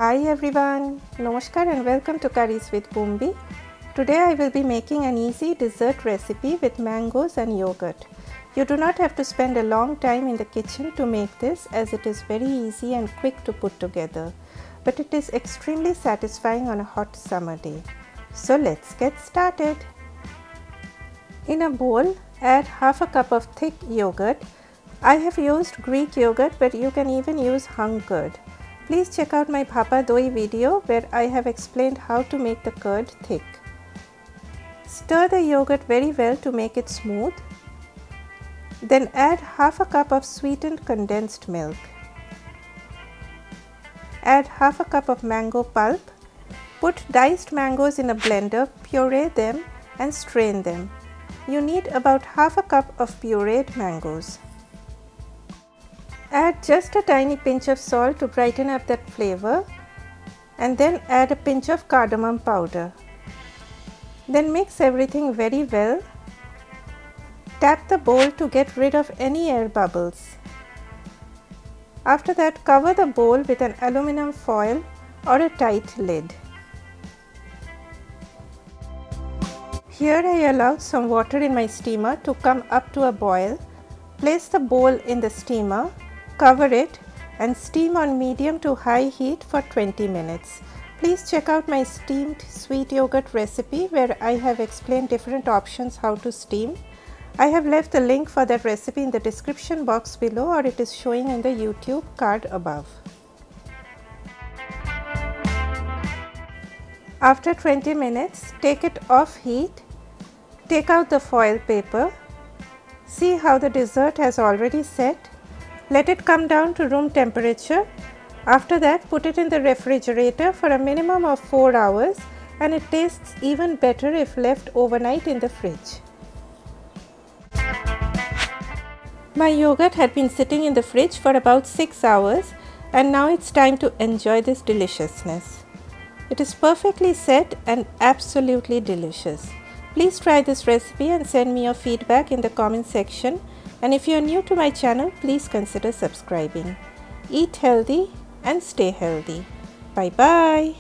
Hi everyone, Namaskar and welcome to Curries with Bumbi. Today I will be making an easy dessert recipe with mangoes and yogurt. You do not have to spend a long time in the kitchen to make this, as it is very easy and quick to put together. But it is extremely satisfying on a hot summer day. So let's get started. In a bowl, add half a cup of thick yogurt. I have used Greek yogurt, but you can even use hung curd. Please check out my Mishti Doi video where I have explained how to make the curd thick. Stir the yogurt very well to make it smooth. Then add half a cup of sweetened condensed milk. Add half a cup of mango pulp. Put diced mangoes in a blender, puree them and strain them. You need about half a cup of pureed mangoes. Add just a tiny pinch of salt to brighten up that flavor, and then add a pinch of cardamom powder. Then mix everything very well. Tap the bowl to get rid of any air bubbles. After that, cover the bowl with an aluminum foil or a tight lid. Here I allowed some water in my steamer to come up to a boil. Place the bowl in the steamer, cover it and steam on medium to high heat for 20 minutes. Please check out my steamed sweet yogurt recipe where I have explained different options how to steam. I have left the link for that recipe in the description box below, or it is showing in the YouTube card above. After 20 minutes, take it off heat. Take out the foil paper. See how the dessert has already set. Let it come down to room temperature. After that, put it in the refrigerator for a minimum of 4 hours, and it tastes even better if left overnight in the fridge. My yogurt had been sitting in the fridge for about 6 hours, and now it's time to enjoy this deliciousness. It is perfectly set and absolutely delicious. Please try this recipe and send me your feedback in the comment section. And if you are new to my channel, please consider subscribing. Eat healthy and stay healthy. Bye bye.